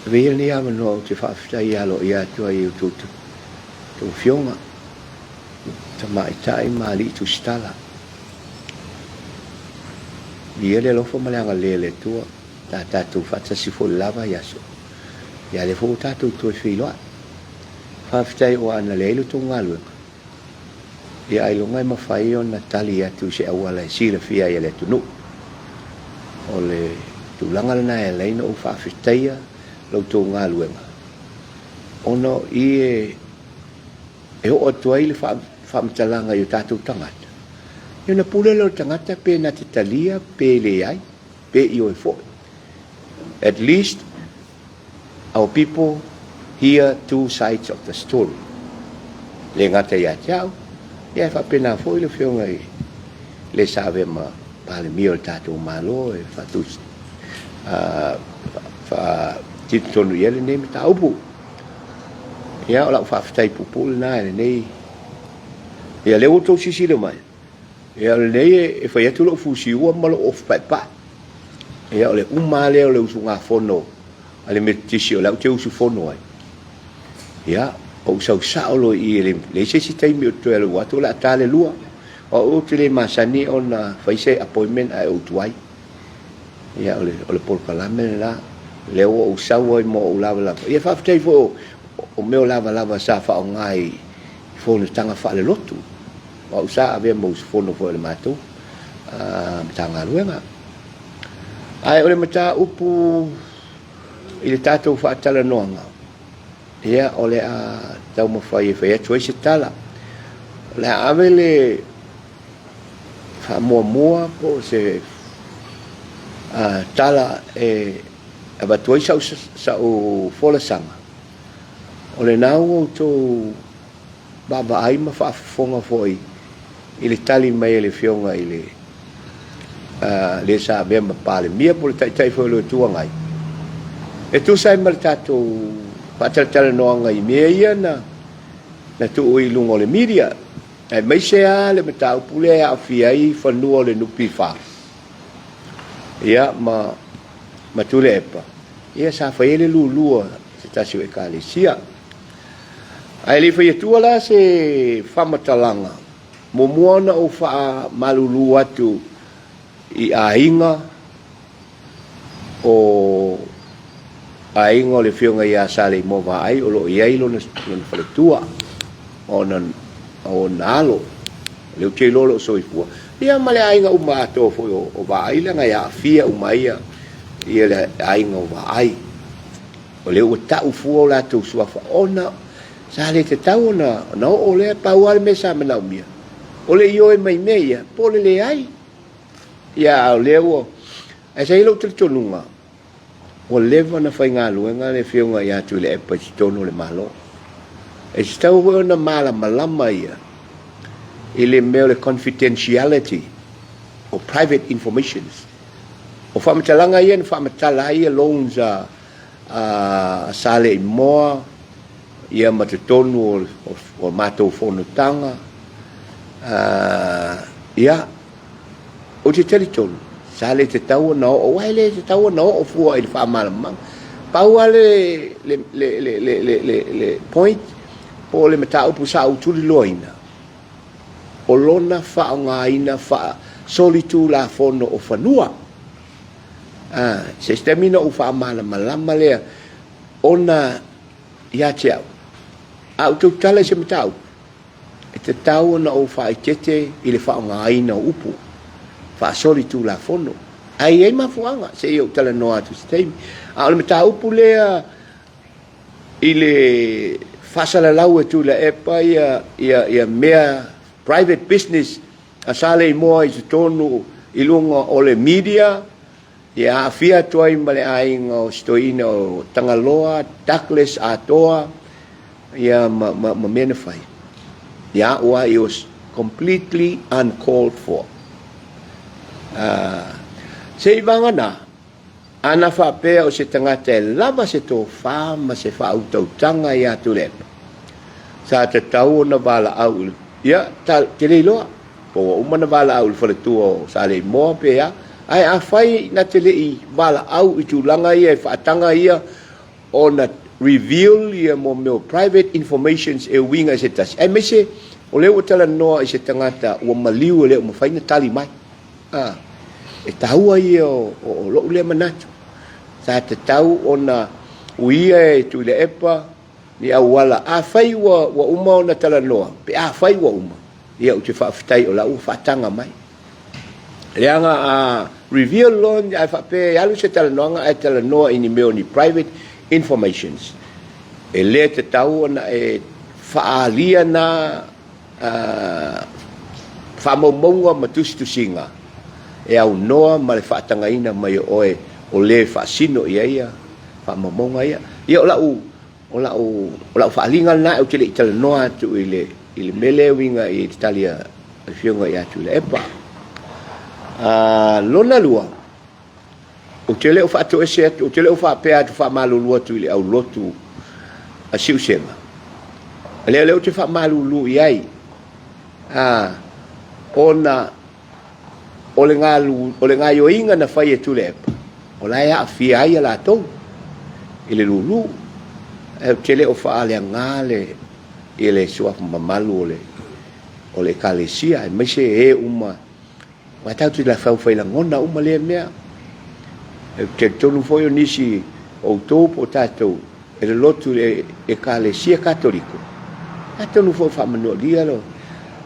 Vea ni ama no te whaaftai alo ia tua i tu fionga. Ta maitai mali tu stala. Ia le lofo maleanga lele tua. Ta tatu whatsa sifo lava yaso. Ia le fo tatu tu e whiloa. Whaaftai o ana leilu tu ngaluenga. Ia ailongai mawhai o na tali atu se awala e sila fia ia le tunu. O le tulanga lana e leina o whaafitaia lau tō ngā luenga. Ono i e o atuai le whaamatalanga i o tātou tangata. I ona pule lau tangata pe na te talia, pe le ai, pe i o e fo. At least our people hear two sides of the story. Le ngata ia tiao, ia e whapena fo i le whionga i le sawe ma pale mio le tātou malo e whatus. Tito tonu ia le nei me ta upu. Ia o lau whaafitai pupule nā e nei. Ia leo tau sisile mai. Ia le nei e whai atu lau fusi ua malo of pai pai. Ia o le umā leo le usu ngā whono. A le metisi o lau te usu whono ai. Ia o usau saolo i le sesi taimi o tue le watu la tale lua. O o te le masani o na whaise appointment ai o tuai. Ia o le polkalame la. Leo o sawa i mo o lava lava. Ia whaafitai fo o meo lava lava sa wha o ngai whono tanga wha le lotu. O sa avea mo usu whono fo le mātou. Tanga luenga. Ai o le mata upu i le tātou whaatala noanga. Ia o le a tau mawhai e whai atu e se tala. Le ave le wha mua po se tala e ava tuai sa o fola sanga. O le nau o tō baba ai ma whaafonga foi i le tali mai e le fionga i le sa mea ma pale mia po le taitai foi lo tuangai. E tu sai ma le tātou whaataltala noanga i mea ia na tu ui lungo le media. E mai sea le mata upule a fiai whanua le nupi wha. Ia ma Tuilaepa. Ia sa whaele lulua se tasi o e kālesia. Ai le whaiatua la se whamatalanga. Mo moana o wha malulu atu i ainga o ainga o le whionga i a sale i mova ai o lo i ailo na whaletua o nalo. Leo te lolo so i pua. Ia male ainga umato fo o vailanga ia fia umaia. Ia le ainga o ai. O leo tau fua o lato suafa. Ona, sa le te tau na o le pauale me sa manau mia. O le ioe mai meia, po le ai. Ia o leo, e sa ilo te tonunga. O leva na whai ngā luenga le whionga ia Tuilaepa si tono le malo. E si tau o na mala malama ia. I le meo le confidentiality o private informations. O whamatalanga ia, whamatala ia loans a sale i moa, ia matatonu o mātou whonutanga. Ia, o te teritonu, sale te tau na o waile te tau na o fua i le whamalamang. Paua le point, po le mataupu sa utuli loina. O lona whaonga ina wha solitu la whono o whanua. Se stamina o whaamana malama lea ona ia te au. Au tau tala se matau. E te tau na o whaitete i le whaonga aina upu. Wha solitu la whono. Ai ei mafuanga se i o tala noa atu se teimi. A o le matau upu lea i le whasala lau e Tuilaepa ia mea private business a sale i moa i se tonu i lunga o le media. Ia afia tuai male ainga o stoina o Tangaloa, Douglas atoa, ia ma mena whai. Ia ua it was completely uncalled for. Se i vangana, ana whapea o se tangata e lava se tō whama se whautautanga ia Tuilaepa. Sa te tau na wala au, ia te leiloa, po umana wala au whale tua o sale i moa pea, ai a whai na te lei wala au i tūlanga ia, i whaatanga ia ona reveal ia mo meu private informations e winga se tas ai mese o le o tala noa i se tangata ua maliu le o mawhaina tali mai e tahua ia o lo le manatu sa te tau ona uia e Tuilaepa ni awala a fai wa uma ona tala noa pe a fai wa uma ia o te whaafitai o la u whaatanga mai leanga a reveal lon ai whape alu se tala noa ai tala noa ini meo ni private informations e le te tau ona e whaalia na whamomonga matustusinga e au noa ma le whaatangaina mai oe o le whaasino ia whamomonga ia o lau whaalinga na o tele i tala noa atu i le mele winga i Italia i whiunga i atu le epa lona lua o tele o whaato ese atu o tele o whaapea atu whaamalulu atu i le au lotu a siusenga leo te whaamalulu i ai ona o le ngā yoinga na whai e Tuilaepa o lai a fia ai a la tau i le lulu e tele o whaalea ngāle i le suafu mamalu o le kalesia e maise e uma ma tau tu la whauwhaila ngona uma le mea e te tonu foi o nisi o tōpo tātou e le lotu e kalesia katoliko a tonu foi whamanua lia lo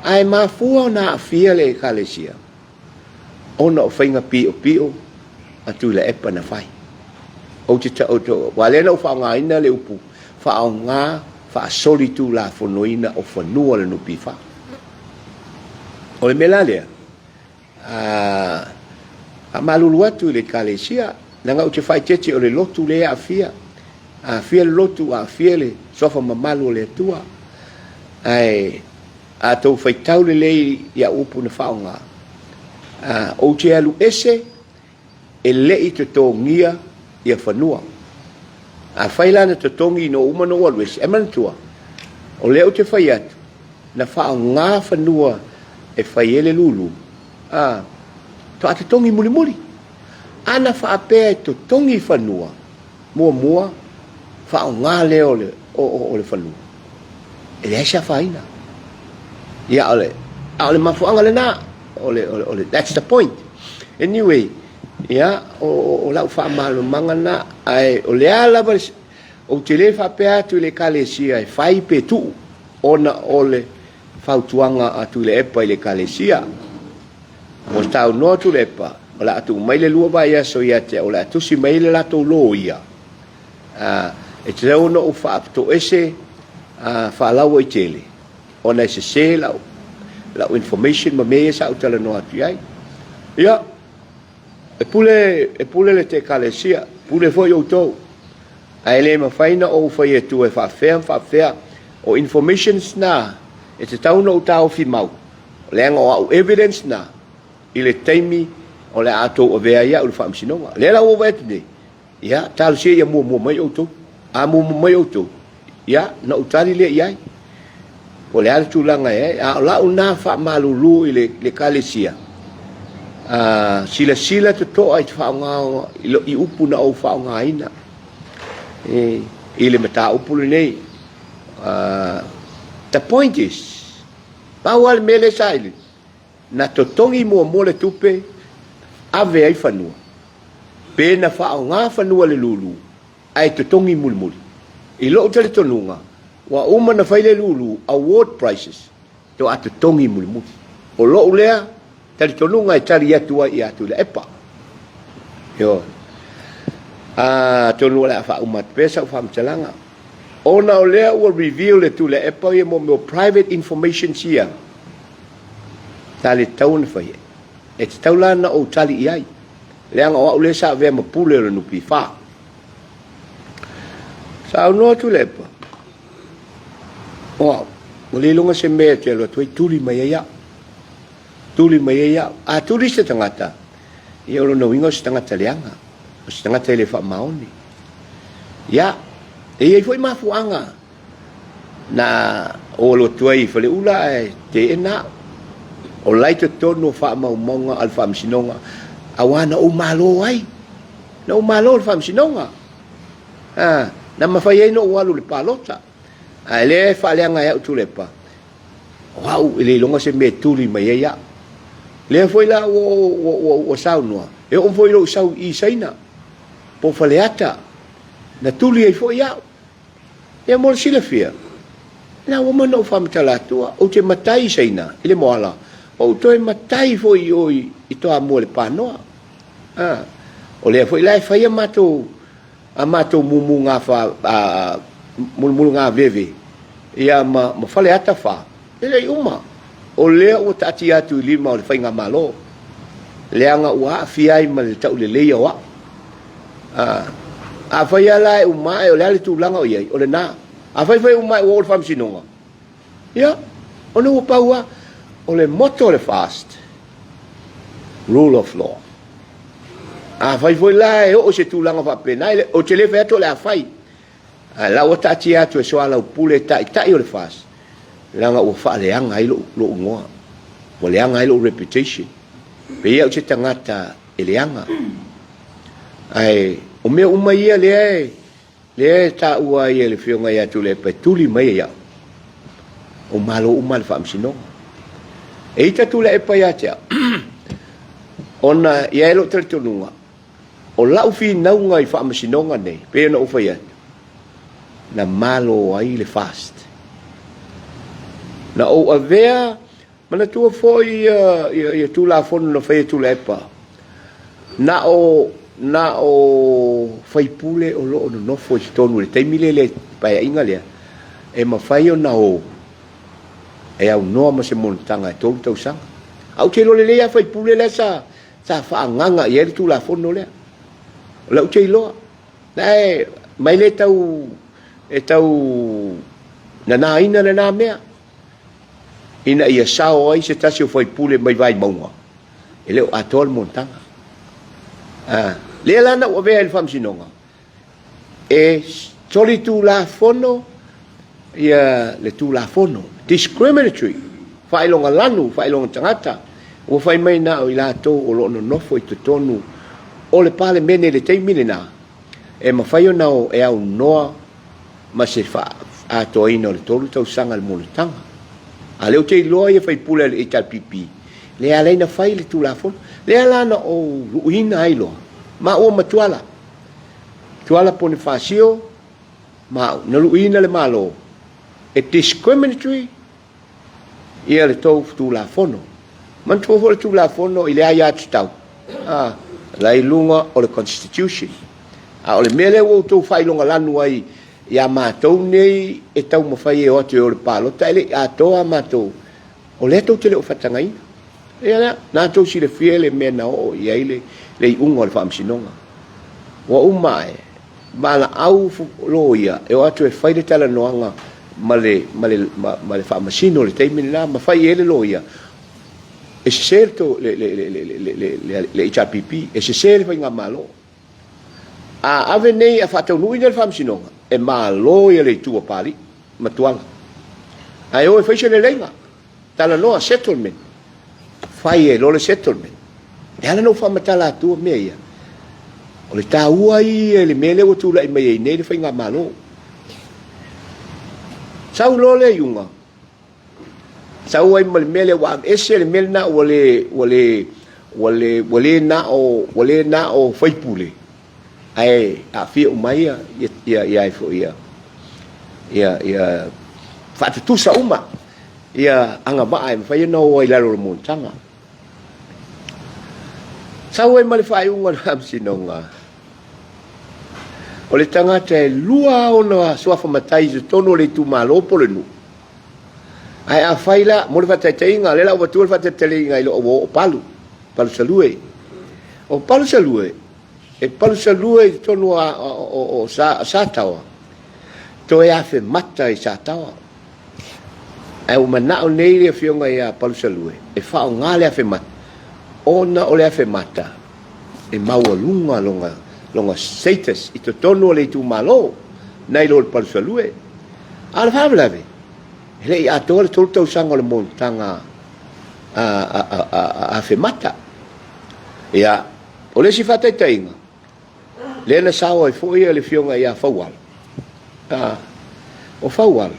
ai mafua o na fia le kalesia ona o whainga pio a Tuilaepa na whai o te tau walena o whaongaina le upu whaonga whaasoli tu la whanoina o whanua le nupi wha o le mela lea a malulu atu le kalesia nanga o te whai tete o le lotu le a fia le lotu a fia le sofa mamalu le tua ai a tau whai tau le lei ia upu na whaonga o te alu ese e lei te tōngia ia whanua a whailana te tongi no umano alwes e mantua o leo te whai atu na whao ngā whanua e whai ele lulu to a te tongi muli ana whaapea e to tongi whanua mua whao ngā leo o le whanua e le aisa whaina ia ole mafuanga le nā ole that's the point anyway ia o lau whaamalo mangana ai o le ala o te le whapea tu le kalesia e whai pe tu ona ole whautuanga a Tuilaepa i le kalesia o tau noa Tuilaepa o la atu mai le lua vai aso ia te o la atu si mai le lato lo ia e te reo no o whaapto ese whaalau i tele ona se lau information ma mea sa utala noa tu ai ia e pule le te kalesia pule foi o tau ai le mawhaina o whai e tu e whaafea o informations na e te tau no tau fi mau leanga o au evidence na i le taimi o le ato o vea ia o le whaamsinonga le la o vetne ia talu se ia mua mai o tau mua mai o tau ia na utari le iai o le ala tūlanga a la una whaamalulu i le kalesia sila te toa i te whaonga i upu na o whaonga ina i le mata upu le nei the point is pawal mele saile na totongi mua le tupe ave ai whanua pe na whaonga whanua le lulu ai totongi muli i lo tele tonunga wa uma na whaile lulu award prizes to a totongi muli o lo lea tali tonunga e tali atua i atu le epa yo tonu la fa umat pesa fa mchalanga ona o lea will reveal le tu le epa i mo private information sia tali taun fa e taulana o tali iai leanga o le sa ve mo pule le nupi fa sa no tu le epa o le longa se me te lo tu tuli mai ya tuli mai ia a tuli se tangata ia lo no wingo se tangata leanga o se tangata le fa maoni ia e foi mafuanga na o lo tuai fa le ula te na o lai te tono fa maumonga al fa msinonga awana o malo ai no malo al fa msinonga na mafai no walu le palota ai le fa le nga tu le pa wow ile longa se me tuli mai ya le foi la o sau no e on foi lo sau I saina po faleata na tuli ai foi ya e mo sile fia na o mo no fam tala tua o te matai saina ile moala o to e matai foi oi I to amo le panoa o le foi la fa ya mato amato mumu nga fa mumu nga veve ia ma faleata fa ele uma o le o tati atu lima o le fainga malo le anga ua fiai ma le tau le leia wa a fai ala e uma e o le ale tūlanga o iei o le nā a fai uma e o le whamsinonga ia o no paua o le moto le fast rule of law a fai la e o se tūlanga wa pena o te le feto le a fai la o tati atu e soala o pule tai o le fast langa o fa le anga I lo ngoa o le anga I lo reputation pe ia o te tangata e le anga ai o mea uma ia le ta ua ia le fionga ia tu le petuli mai ia o malo uma le whamsino e ita tu le e pa ia tea ona ia elo tere tonunga o lau fi naunga I whamsinonga nei pe na ufa ia na malo ai le fast na o avea mana tua foi ia tu la fono no fai tu lepa na o fai pule o lo no foi tonu le taimile le pa inga le e ma fai o na o e au no ma se montanga e tolu tau sang au te lo le ia fai pule le sa fa nganga ia tu la fono le la u te lo dai mai le tau e tau na ina na mea ina ia sao ai se tasi o fai pule mai vai maunga e leo atol montanga le lana o vea il whamsinonga e soli tu la fono ia le tu la fono discriminatory fai longa lanu fai longa tangata o fai mai na o ila to o lo no foi to tonu o le pale mene le teimine na e ma fai o nao e au noa ma se fa a to ino le tolu tau sanga le molitanga a leo te loa ia fai pule le ital pipi le alaina fai le tulafon le alana o ruina ai loa ma o matuala tuala pone fasio ma na ruina le malo e discriminatory ia le tau tulafono man tu le tulafono ile ai atu tau la ilunga o le constitution o le mele o tau fai longa lanu ai ia mātou nei e tau mawhai e ote o le palo taile a toa mātou o le tau tele o whatangai ia nā tau si le fia le mea na o ia ile le I unga o le whaamsinonga wa umae mana au lo ia e o atu e whai le tala noanga ma le whaamasino le teimini nā ma whai ele lo ia e se sere to le HRPP e se sere whai ngā malo a ave nei a whatau nui le whaamsinonga e malo ia le tua pali matuanga ai o e faise le lenga tala noa settlement fai e lo le settlement e ala no fa matala tua mea ia o le taua I e le mele o tula I mai nei le fai ngā malo sau lo le iunga sau ai le mele wa ese le mele na wale na o fai pule ai a fia umai ia fo ia fa tu sa uma ia anga ba ai fa no ai la ro montanga sa we mal fa unga am sinonga o le tanga te lua ona so fa matai ze tono le tu malo pole nu ai a faila mo le fa te inga le la o tu fa te inga lo o palu salue o palu salue e palu salue tonu o sa tawa to e afe mata I sa tawa e o mana o nei le fionga ia palu salue e fa o ngale afe mata ona o le afe mata e maua longa status I to tonu le tu malo nei lo palu salue ala favelave le I ato le tolu sanga le montanga afe mata ia o le si fata tainga le na sawa I foi le fionga ia fawal o faualo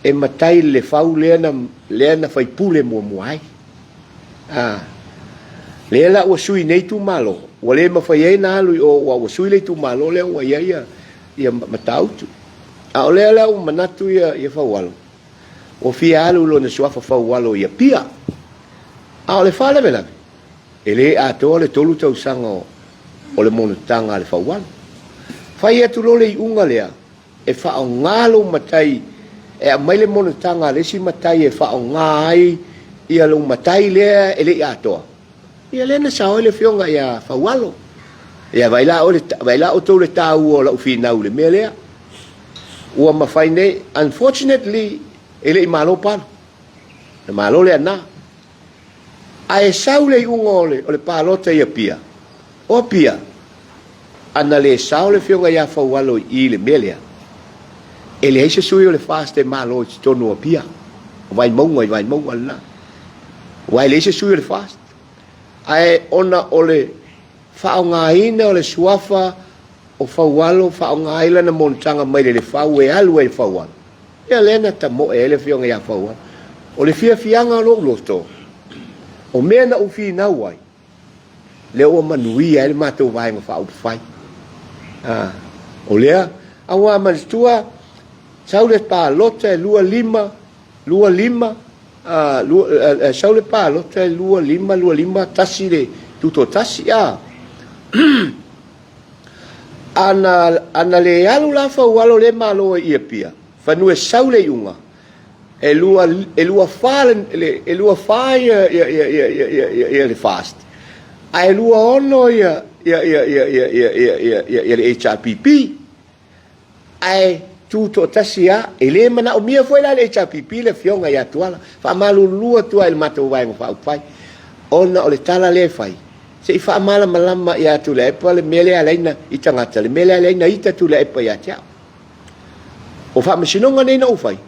e matai le fau lea na faipule mua ai lea la ua sui nei tu malo ua le mawhai ei na alu o ua sui le tu malo lea ua ia matautu o lea la ua manatu ia faualo o fia alu lo na suafa faualo ia pia o le wha lewe e le atoa le tolu tausanga o le monotanga le faualo whai atu lo le i unga lea e wha o ngalo matai e a mai le monotanga le si matai e wha o ngai ia lo matai lea e le i atoa ia le na sao le fionga ia faualo ia vaila o tau le tau o la ufinau le mea lea ua mawhai nei unfortunately e le i malo palo le malo le ana a e sau le i unga o le palota ia pia o pia ana le sao le fionga ia faualo i le mea lea e le heise sui o le fast e malo i tonu o pia vai maunga na vai le heise sui o le fast ai ona o le whaongaina o le suafa o faualo whaongaila na montanga mai le fau e alu e faualo ia lena ta mo e le fionga ia faualo o le fianga lo loto o mea na ufi na wai le o manuia ele matou vai ma fau fai o lea awa manstua saule pa lota lua lima saule pa lota lua lima tasi le tuto tasi ana le alu la fa walo le malo ia pia fa nu saule yunga e lua fa ia le fast ai lua ono ia le HRPP ai tuto tasia ele mana o mia foi la le HRPP le fionga ia tuala fa malu lua tua il mato vai mo fa fai ona o le tala le fai se fa mala malama ia Tuilaepa le mele alaina i tangata le mele alaina i Tuilaepa ia tia o fa masinonga nei na o fai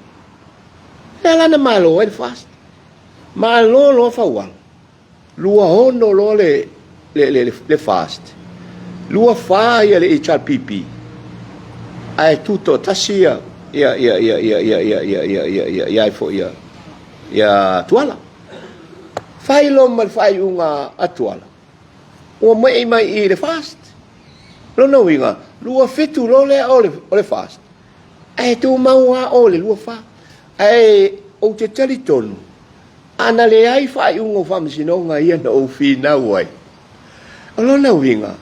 ela na malo el fast malo lo fa wal lua ono lo le fast lua fa ia le HRPP ai tutto tasia ia tuala fai lo mal fai unga atuala o mai i le fast lo no winga lua fitu lo le fast ai tu maua o le lua fa ai o te talitonu ana le ai fai unga famsinonga ia na o fina wai lo no winga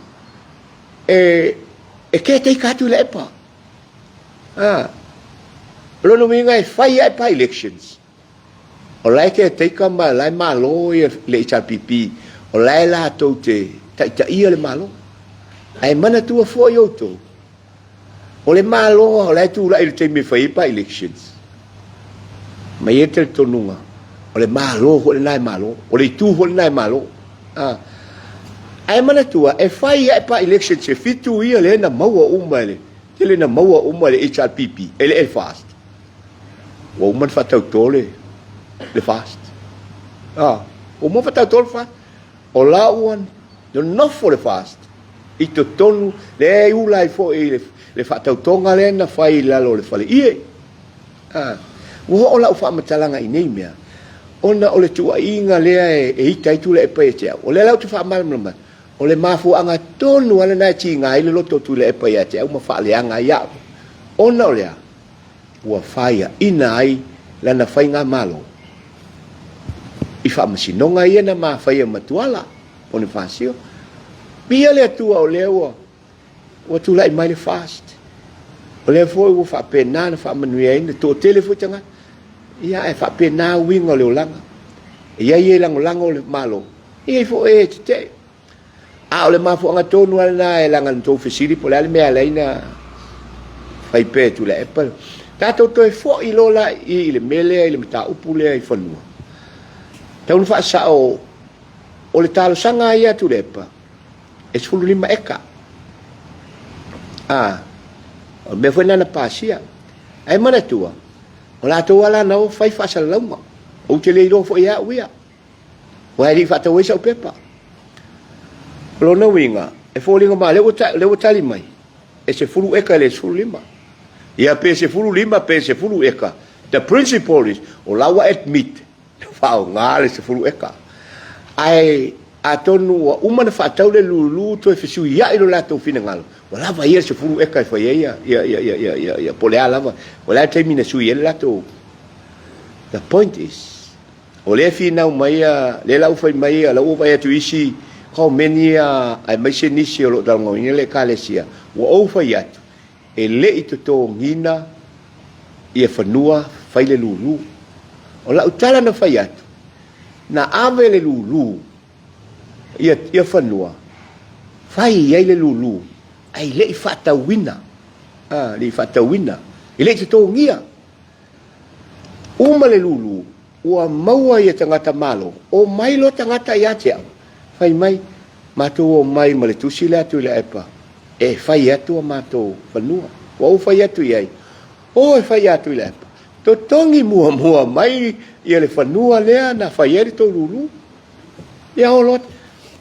e ke te ka Tuilaepa lo no winga e fai ai pa elections o lai ke te ka ma lai malo le HRPP o lai la to te ta ia le malo ai mana tua fo yo to o le malo o lai tu lai te me fai pa elections mai e te tonunga o le malo ho le nai malo o le tu ho le nai malo ai mana tua e fai ai pa elections se fitu ia le na maua umale ele na maua umale HRPP ele fast o man fa tau tole le fast o mo fa tau tole fa o la uan no for the fast i to tonu le ulai fo le fa tau tonga le na fai la lo le fale o la fa matalanga i nei mea ona o le tua'iga lea e ita i Tuilaepa e tea o le lau te fa malama o le mafu anga tonu ala na tinga i le loto Tuilaepa e tea uma fa le anga ia ona o lea ua faia ina ai lana fai ngā malo i fa masinonga ia na ma fai matuala o ne fasio pia le atua o lea ua tulai mai le fast o lea foi ua fa pena na fa manuia ina to tele foi tanga ia e fa pena winga le olanga ia ia lango o le malo ia fo e te o le mafu anga tonu ala na e langa to fesiri po le mea leina fai pe Tuilaepa tato to e fo i lola i le mele i le mata upule i fonua taun fa sa o le talo sanga ia Tuilaepa e sulu lima eka o me foi na pasia ai mana tua o la to wala no fai fa sa lama o te le do fo ia uia o ai fa to wesa o pepa lo no winga e fo linga ma le o tali mai e se fulu eka le sulu lima Ia pe se fulu lima pe se fulu eka. The principle is o lawa admit fao ngale se fulu eka. Ai atonu wa umana fa tau le lulu to fisu ia ilo la to fina ngalo. Wala va ia se fulu eka fa ia polea lava. Wala termina su ia la to. The point is o le fina mai le lau fai mai la u vai tu isi ko menia ai mai se nisi o lo dalngo le kalesia. Wa o fa ia e le i to ngina ia fanua fai le lulu o la utala na fai atu na ave le lulu ia fanua fai ia le lulu ai le i fata wina le i fata wina i le i to ngia uma le lulu ua maua ia tangata malo o mai lo tangata ia tea fai mai mato o mai ma le tusi le atu le epa e fai atu a mato fanua o fai atu iai o e fai atu le epa to tongi mua mai ia le fanua lea na fai eri to lulu ia o lot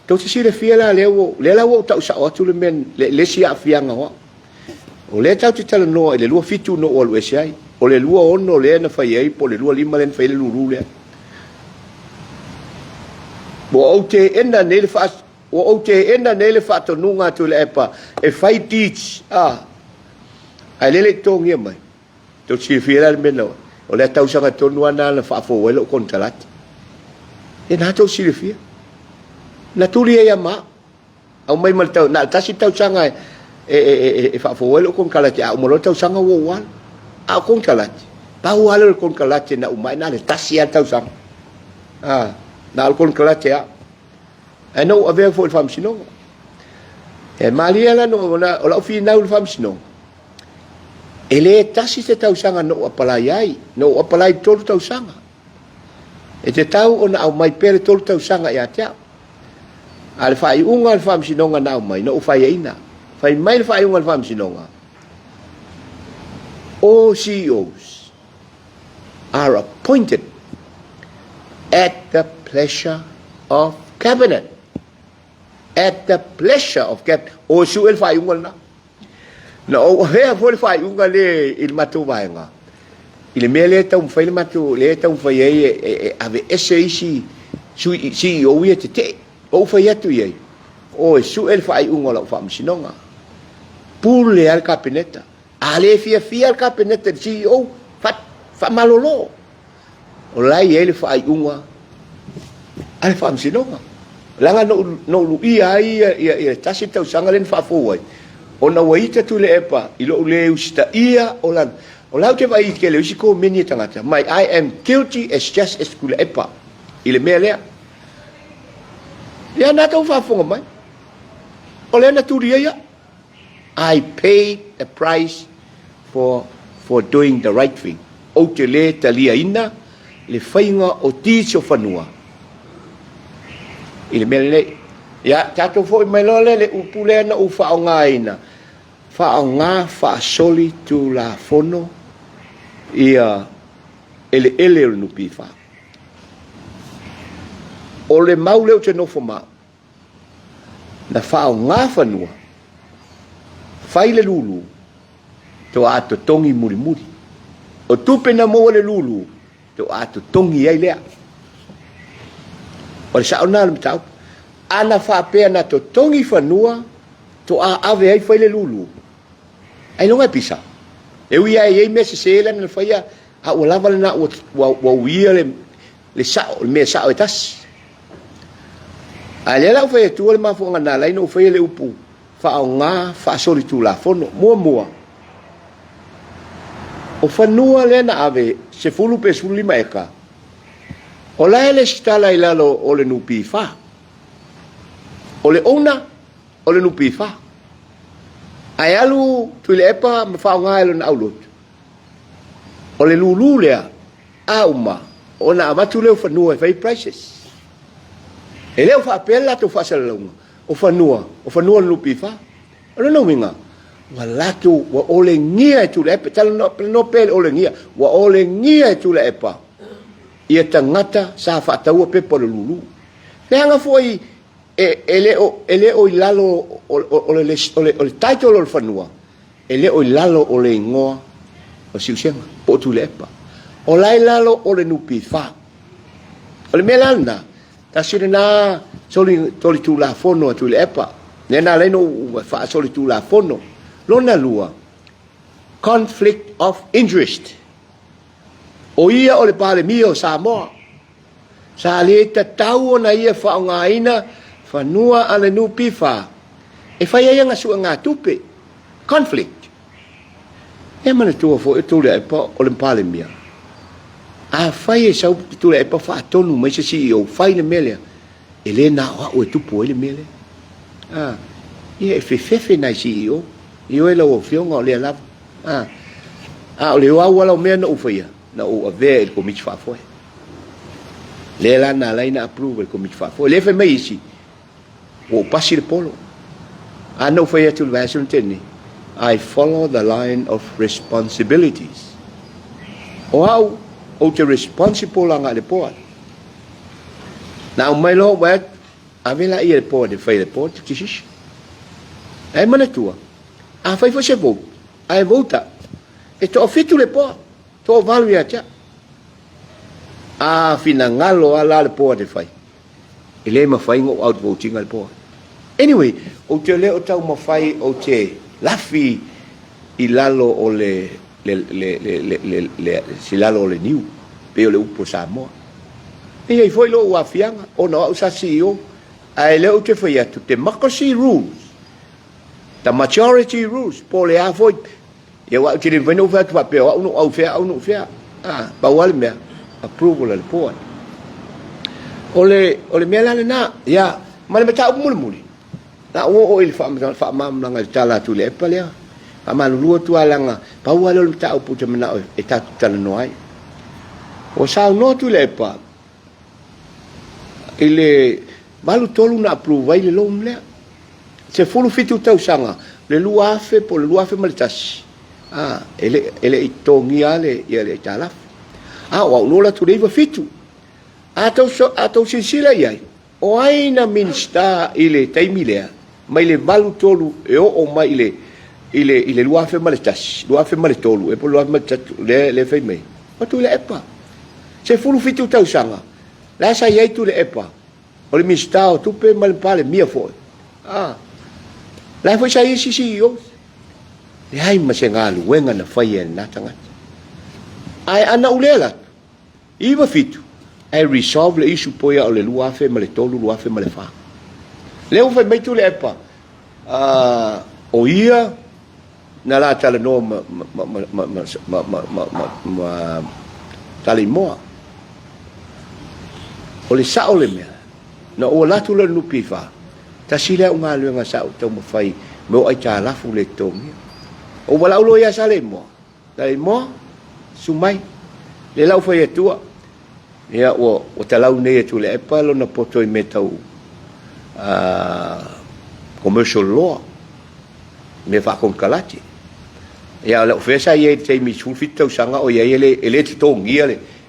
to si le fiela le la o tau sa atu le men le si a fianga ho o le tau te tala no le lua fitu no o le sai o le lua ono le na fai ei po le lua lima le fai le lulu le bo o te ena ne le fa o te ena ne le fa to nunga tu le epa e fai teach ai le tongi mai to si fiela men no o le tau sanga tonu ana na fa fo welo kon talat e na to si le fia na tuli e ma au mai mal tau na tasi tau sanga e fa fo welo kon kalati au mo tau sanga wo wan au kon kalati pa walo kon kalati na umai na le tasi tau sanga na kon kalati e no ave fo fam sino e malia la no na o la fi na fam sino ele tasi te tau sanga no apalai ai no apalai tolu tau sanga e te tau ona au mai pere tolu tau sanga ia tea al fai unga al fam sinonga na mai no fai ina fai mai fai unga al fam sinonga all CEOs are appointed at the pleasure of cabinet at the pleasure of cabinet o su el fai unga na o he fo fai unga le il matu vaenga il mele tau fai le matu le tau fai e ave esse su CEO ia te o fai atu ia o su el fai unga la fam sinonga pur le al kabineta ale fia al kabineta CEO fa malolo o lai ele fai unga al fam sinonga langa no lu ia tasi tau sanga len fa fo wai ona waita tu le epa ilo le usta ia olan olau te vai ke le usiko meni tangata my I am guilty as just as kule epa ile mele ya na tau fa fonga mai ole na tu dia I paid a price for doing the right thing o te le talia ina le fainga o tiso fanua ile mele ya tato fo mai lole le upule na ufa ngaina fa nga fa soli tu la fono ia ele no pifa ole maule te no foma na fa nga fanua faile lulu to ato tongi muri o tupe na mo le lulu to ato tongi ai lea o sa ona le tau ana fa pe na to tongi fanua to ave ai faile lulu ai non è pisa e ui ai me se la nel faia a o lava na wa wia le sa me sa o tas ale la fa tu le ma fo ngana la no fa le upu fa nga fa soli tu la fono mo o fanua le na ave se fulu pe suli maeka o la le stala ilalo o le nupi fa o le ona o le nupi fa ai alu tuilaepa mafaaoga e lona aulotu o le lulu lea auma ona amatu leu fanua e fai prices e leu faapea latou faasalalauga o fanua le lupi fa o lona umiga ua latou ua olegia e tuilaepa talano pele olegia ua olegia e tuilaepa ia tagata sa faataua pepa o le lulu leaga foi ele o ilalo o le title o le fanua ele o ilalo o le ingoa o siusenga po Tuilaepa o lai lalo o le nupi fa o le melana ta sirena soli tula fono Tuilaepa nena leno fa soli tula fono lona lua conflict of interest o ia o le pale mio Samoa sa le tatau na ia fa ngaina fa nua ale nupi fa e fa ia nga su nga tupe conflict e mana tua fo e Tuilaepa o le pale mia a fai e sau Tuilaepa fa tonu mai se CEO fai le mele e le na o tupu le mele e fefe na CEO io e lo fionga o le la o le wala o me no fai na o ave il comit fa foi le la na line approve il comit fa foi le fe mai si o passi le polo no fai tu version teni I follow the line of responsibilities o o te responsible anga le poa now mai lo wet avela ia le poa de fai le poa ti sis e mana tua a fai fo se vote ai vota e to fitu le poa to valu ya cha fina ngalo ala le poa de fai ele ma fai ngo out voting al poa anyway o te le o tau ma fai o te lafi i lalo o le si lalo o le niu pe o le upo Samoa e ai foi lo ua fianga o na o sa CEO ai le o te fai atu democracy rules the majority rules po le a foi e wa te le veno fa tu pe o no au fea ba wal me approval le po o le me la na ya ma le meta muli na o il fa mam na tala Tuilaepa le fa malulu tu alanga pa wala lu ta upu te mana e ta tala no ai o sa no Tuilaepa ele malu tolu na approve ile lo mle se fulu fitu tau sanga le luafe po le luafe malitas ele itongi ale ele tala wa no la tu leva fitu atau sisila ia o aina minsta ile taimilea mai le malu tolu e o mai ile luafe malitas luafe malitolu e po luafe malitas le fai mai o Tuilaepa se fulu fitu tau sanga la sa ia Tuilaepa o le minsta o tupe mal pale mia foi la foi sa isi CEO le ai ma se ngalu wenga na fai na tanga ai ana ulela iwa fitu ai resolve le issue poia o le luafe malitolu luafe malefa leo fai mai Tuilaepa o ia na la tala no tali moa o le sa o le mea na o latu le nupi fa ta sile unga le nga sa tau mo fai mo ai ta la fu le tongi o wala ulo ya sale mo tali mo sumai le lau fai tua ya o talau nei Tuilaepa lo na poto i metau commercial law me fa con kalati ya la ofesa ye te mi sulfito sanga o ye ele tongi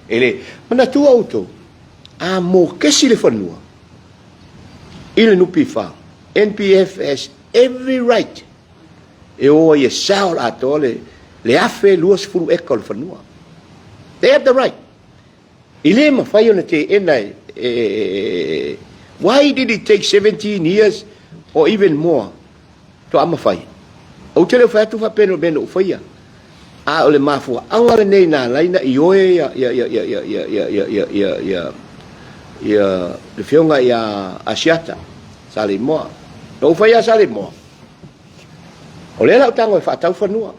ele mana tu auto mo che si le fanua il nupi fa NPF has every right e o ye saul atole le afe luas fulu ekol fanua they have the right ile ma fa yo te enai why did it take 17 years or even more to amafai o tele fa tu fa peno beno faia o le mafu anga nei na laina i oe ya le fionga ya asiata Samoa no faia Samoa o le la tango fa tau fanua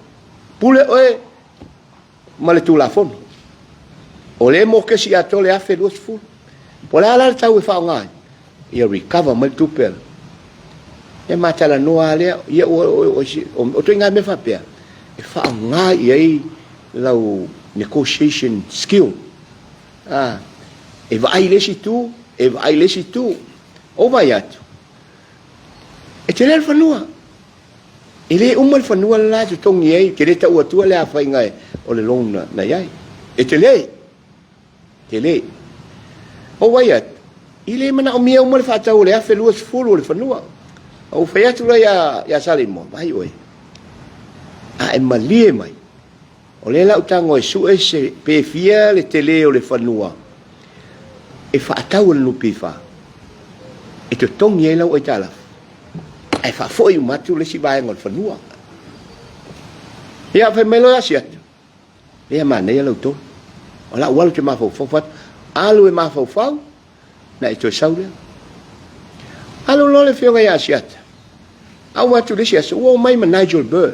pule oe male tu la fon o le mo ke si atole afe dos fu por ala tau fa ngai ia recover mal tu pel e matala no ale ia o to ngai me fa pe e fa ngai ai lau negotiation skill e vai lesi tu o vai atu e te le fanua ele umal fanua la tu tong ye ke le ta o tu le a fa ngai o le long na yai e te le o vai atu ile mana o mia umal fa ta o le a fe luas fulu le fanua o fea tu ya Samoa mai oi e malie mai O le lau tango e su e se pe fia le tele o le whanua. E whaatau le nupi wha. E te tongi e lau o i tala. E whaafoi umatu le si vaenga le whanua. Ia whai melo asi atu. Ia mana ia lau tonu. O lau walu te mawhau whawhat. Alu e mawhau whau. Na e toi saure. Alu lole whionga ia asi atu. Au atu le si asu. Ua mai ma Nigel Burr.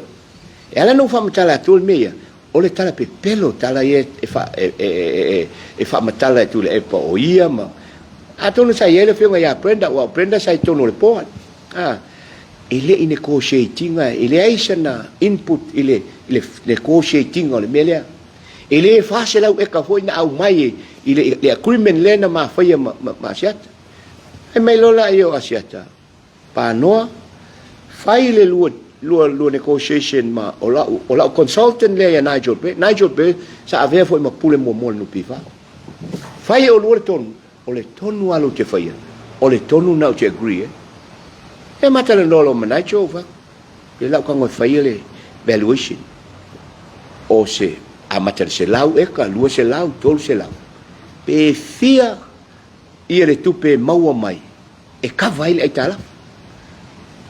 E ala no whamatala atu le mea. O le tala pe pelo tala e whamatala e tu le epa o ia ma. A tonu sa ia le whionga ia Brenda. Ua Brenda sa i tonu le poan. E le i negotiatinga. E le aisa na input i le negotiatinga o le mea lea. E le whase lau eka hoi na au mai i le agreement le na maa whaia ma asiata. E mai lola i o asiata. Panoa. Whai le lua negotiation ma o lau consultant le ia Nigel Bay. Nigel Bay sa avea foi ma pule mo mo nupi wha. Whai o lua le tonu. O le tonu alu te whaia. O le tonu nau te agree. E mata le nolo ma Nigel wha. Le lau kangoi whaia le valuation. O se a mata se lau eka, lua se lau, tolu se lau. Pe fia ia le tupe maua mai. E ka vai le aitala.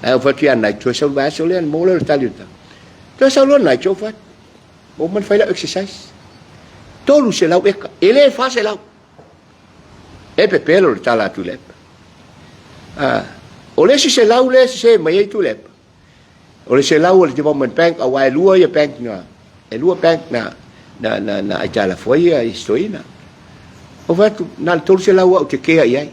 Ai o fatu ana tu sa va so le mo le tali ta. Tu sa lo na cho fat. O man fai la exercise. Tolu se lau eka, ele fa se lau. E pe pelo le tala tu lep. O le se lau le se mai tu lep. O le se lau le development bank a wai lua ia bank na. E lua bank na aitala foi a istoina. O fatu na tolu se lau o te kea iai.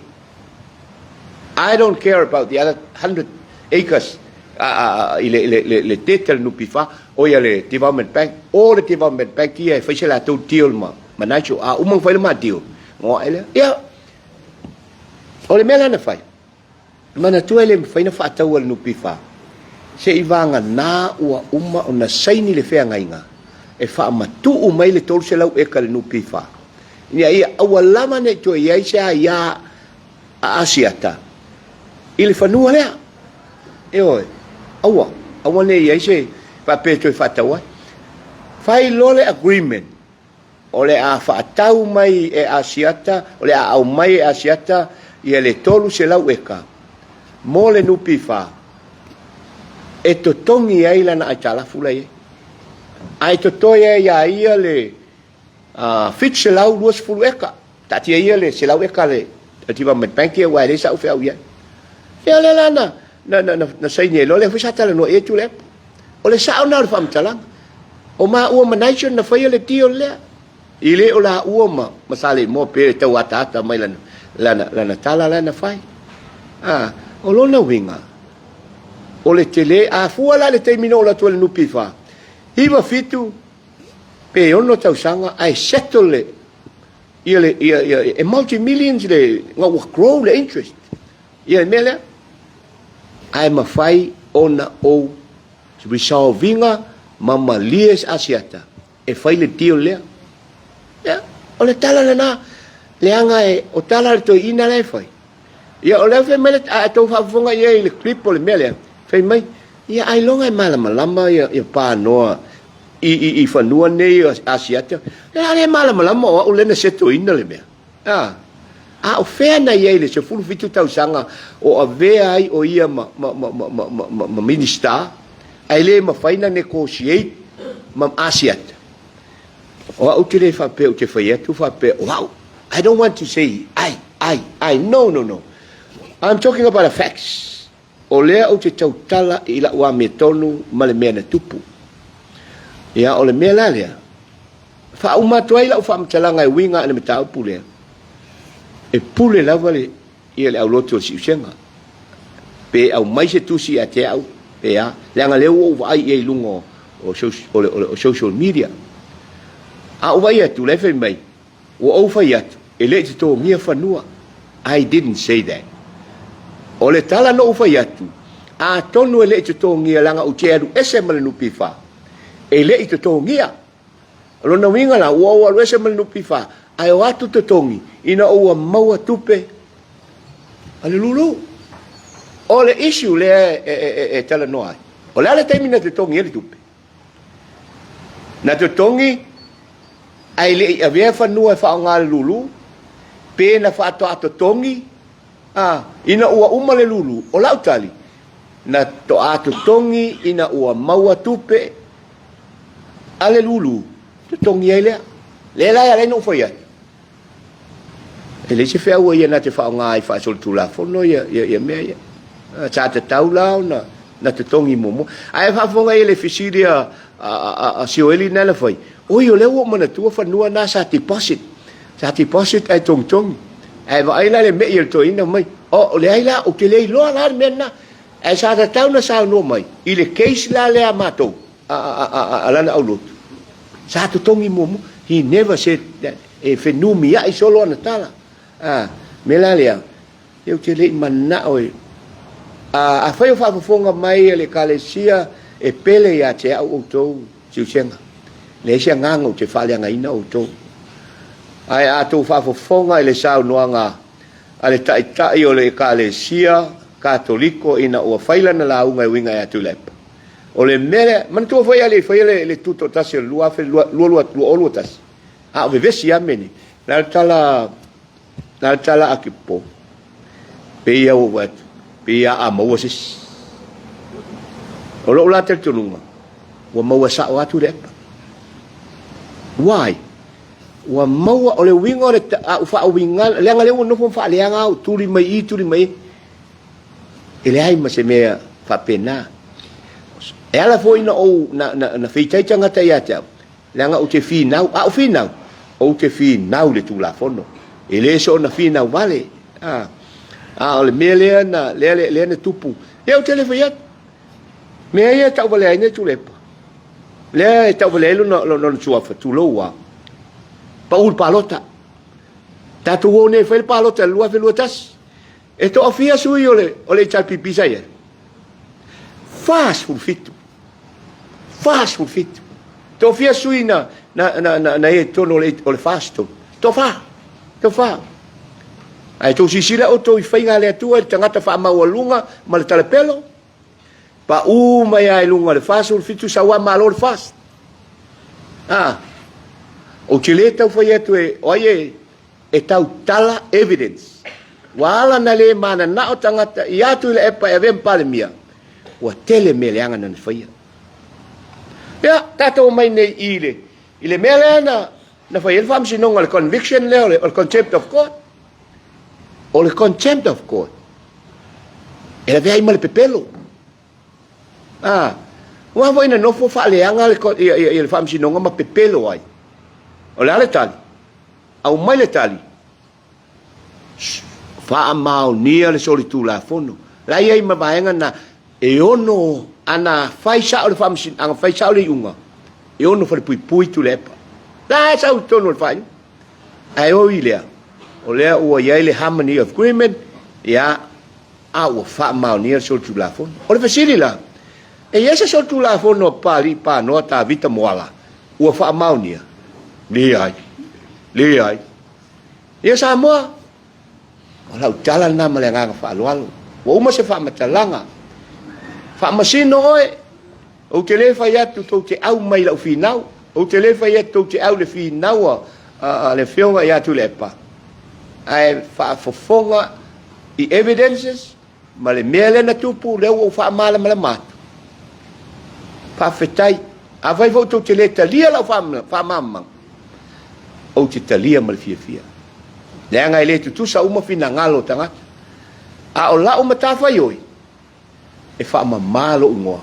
I don't care about the other 100 acres le tetel nupi fa o ia le development bank o le development bank ia fai se la tau deal ma nacho a umang fai le ma deal ngo ele ia o le mela na fai mana tu ele fai na fa tau le nupi fa se ivanga na ua uma ona saini le fea ngainga e fa matu u mai le tol se lau e ka le nupi fa ia ia awalama ne to ia ia ia asiata ile fanua lea e oi awa ne ia se pa pe to fa tawa fai lole agreement ole a fa tau mai e asiata ole a au mai e asiata ia le tolu se lau e ka mo le nupi fa e to tongi ai lana atala fulai ai to toia ia le fit se lau luas fulu eka tati ia le se lau eka le ativa met banki wa le sa u fa ia ia le lana na sai ne lo le fa tala no e tu le o le sa na fam tala o ma o ma nation na fa ia le tio le ile o la o ma masale mo pe te wata mai lana tala lana fai o lo na winga o le tele a fuala le termino la tu le nupi fa iwa fitu pe ono tau sanga ai settle ia e multi millions le nga grow le interest ia mele ai mafai ona o resolvinga mama lies asiata e fai le tio le ya o le tala na le anga e o tala to ina le fai ia o le fe mele a to fa fonga ia le clip o le mele fai mai ia ai longa malama ia pa noa i fanua nei asiata le malama o le na seto ina le mea o fea na ia le se fulu fitu tau sanga o avea ai o ia ma minister ai le ma faina negotiate ma asiata o au te le fa pe o te faia tu fa pe wow I don't want to say I no I'm talking about the facts o lea o te tautala i la ua me tonu ma le mea na tupu ia o le mea la lea fa umatu ai la ufa mtalanga e winga ane me tau pulea e pule lava le ia le au loto si usenga pe au mai se tusi a te au pe a le anga leo o vai e lungo o social media a o vai atu le fe mai o au fai atu e le te tō mia whanua I didn't say that o le tala no fai atu a tonu e le te tō ngia langa o te aru ese male nupi wha e le te tō ngia rona winga la ua alu ese male nupi wha ai o atu te tongi ina ua maua tupe ale lulu o le issue le e tala no ai o le ale taimina te tongi ele tupe na to tongi ai le avea fanua fa nga lulu pe na fa to tongi ina ua uma le lulu o lau tali na to ato tongi ina ua maua tupe ale lulu to tongi ai le la ya le no foi ai ele se fea ua ia na te fa nga ai fa sol tula fono ia me ia cha te taula na te tongi momo ai fa fonga ele fisiria a sioeli na le foi oi o le o mana tua fanua na sa deposit ai tong ai va ai la le me il to ina mai o le ai la o ke le lo la mena ai sa ta tau na sa no mai i le case la le amato ala na aulo sa to tongi momo he never said that e fenumi ai solo na tala me la le eu te le mana oi a fai o fa fonga mai le kalesia e pele ya te au to siusenga le sia nganga te fale nga ina o to ai a to fa fonga le sau noanga ale tai o le kalesia katoliko ina o faila na la unga winga ya Tuilaepa o le mele man to foi le tuto tasi lua fe lua tasi a ve vesi ameni la tala akipo pe ia o wat pe ia a Moses o lo la te tununga wa maua sa o atu Tuilaepa why wa maua o le winga o le fa winga le nga le no fa le nga o tuli mai ele ai ma se mea fa pena ela foi na feitai tanga tai ata le nga o te finau o finau o te finau le tu la fono ele so na finau vale o le mele na le tupu eu telefoniat me ia tau vale ai ne Tuilaepa le tau vale no sua tu loa paul palota tatu one fel palota lua tas e to afia sui ole chal pipi saya fast fulfit to afia sui na e to no le fast to fa ai to sisila o to i fainga le tua tangata fa mawalunga ma le talepelo pa mai ai lunga le fast fulfit sa wa malo le fast o chileta foi e oye e tau tala evidence wala na le mana na o tangata ia Tuilaepa e vem palemia wa tele meleanga na faia ya tato mai nei ile melena na faia fam sinonga le conviction le o contempt of court o le contempt of court e vei mal pepelo wa voi na no fo fa leanga le fam sinonga ma pepelo ai o le tali au mai le tali fa amau nia le soli tu la fono la ia ma baenga na e ono ana fai sa le fam sin anga fai sa le unga e ono fa pui Tuilaepa la sa u tono fai ai o ilea o le o ia le harmony of agreement ya au fa amau nia soli tu la fono o le fasili la e esa soli tu la fono pali panoa ta vita moala o fa amau nia le ai ia Samoa o lau tala na malenga fa alu wa uma se fa matalanga fa masino oe o te le fa ya tu te au mai lau finau o te le fa ya tu te au le finau le fionga ya Tuilaepa ai fa fofonga i evidences ma le mele na tupu le o fa mala matu fa fetai a vai vo tu te le talia lau fa mamang o te talia mal fia le anga ile tu sa uma fina ngalo tanga o la uma tafa yoi e fa malo ngoa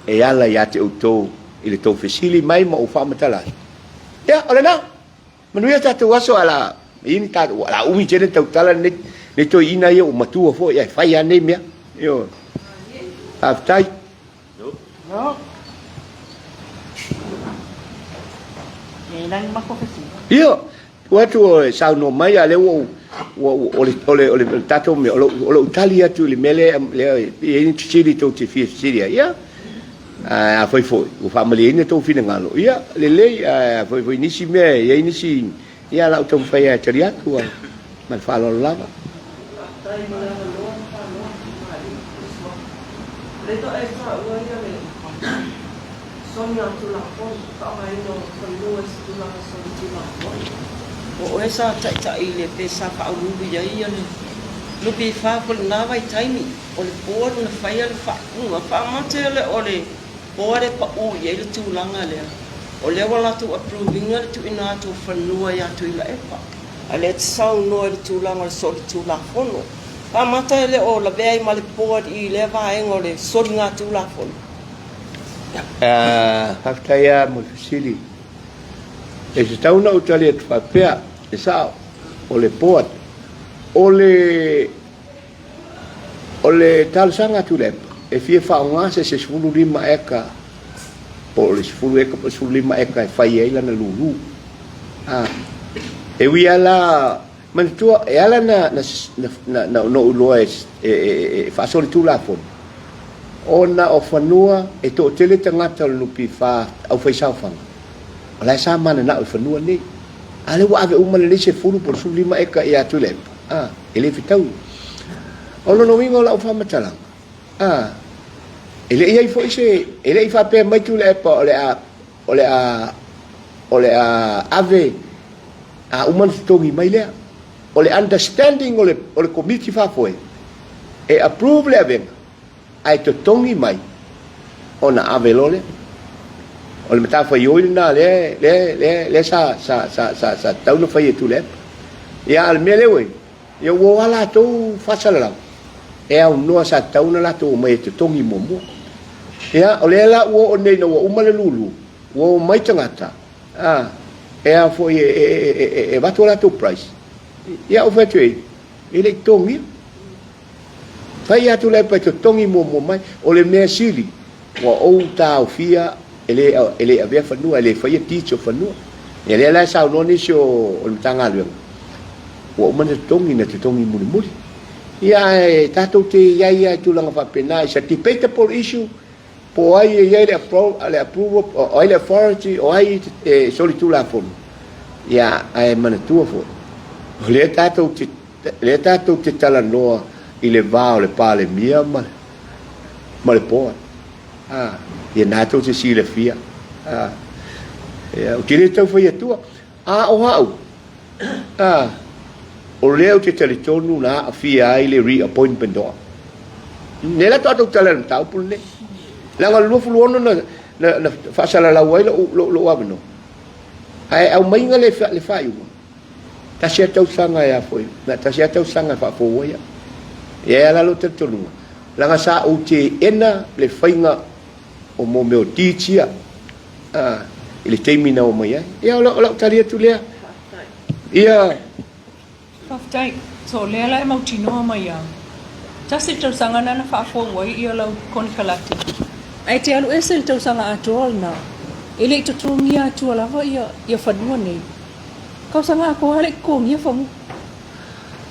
e ala ya te auto ile to fesili mai ma o fa matala ya ole na manuia tatu waso ala ini tatu ala umi jene tau tala ne to ina ye o matua fo ya fa ya ne mia yo aftai no nang makofesi yo watu sau no mai ale ole tato me ole Italia tu le mele le in chili to ti fi Syria ya foi o family ne to fi ngalo ya le foi nisi me ya nisi ya la to fa ya teria tu mal falo lava Sonia tula pon mai no konua tula tula pon. O esa ta ile pesa pa ubi ya ni. Lupi fa pol na vai taimi o le por na faia le fa fa matele o le por pa u ye le tulanga le. O le wala tu approving le tu ina tu fanua ya Tuilaepa. Ale tsau no le tulanga so le tula fono. Pa matele o la vei ma le por I le va en o le so nga tula fono. Haftaya Mufisili. E se tauna o tali e whapea, e sao, o le poat, o le talasanga Tuilaepa, e fie whaongase se sifuru lima eka, o le sifuru eka, po sifuru lima eka, e whai eila na lulu. E wi ala, manitua, e ala na uloa e whaasori tūlafonu. Ona o whanua e tō tele tangata o lupi wha au whaisawhanga. O lai sa mana na o whanua nei. Ale wa ave umana nei se furu por su lima eka e a Tuilaepa. E le fitau. O no winga o la o whamatalanga. E le iai fo ise, e le i whapea mai Tuilaepa o le a ave a umana tongi mai lea. O le understanding o le community whafoe. E approve le avenga. Ai to tongi mai ona ave lole o le mata fa yo na le sa tau no fa ye Tuilaepa ya al mele we yo wo ala to fa sala e au no sa tau na la to mai to tongi momo ya o le la wo nei no o male lulu wo mai tangata e a fo e va to la to price ya o fa tui ele tongi Fai atu le pa to tongi mo mai o le mea sili wa o tau fia ele avea fanua ele fai teach fanua ele la sa no ni so o tanga lu o man tongi na tongi muri ia tato te ia tu langa fa pena sa ti peta por issue po ai le approve o ai le authority o ai soli tu la fon ia ai man tu fo le tato te tala noa I le va o le pale mia ma le poa ia nato te si le fia o tine tau fai atua o hau o leo te teletonu na a fia ai le reappointment doa ne la tau tala na tau pulne langa lufu luono na fasala la wai lo abno ai au mainga le fai ta sia tau sanga ya foi na ta sia tau sanga fa fo ia ia la lo te tonu langa sa o te ena le fainga o mo me o titia ile termina o mai ia la talia tu lea ia faftai so lea la mau tino mai ia tasi tau sanga na fa fo wai ia la kon kalati ai te alu ese tau sanga atol na ile to tungia tu la va ia fanua nei kau sanga ko ale ko ngia famu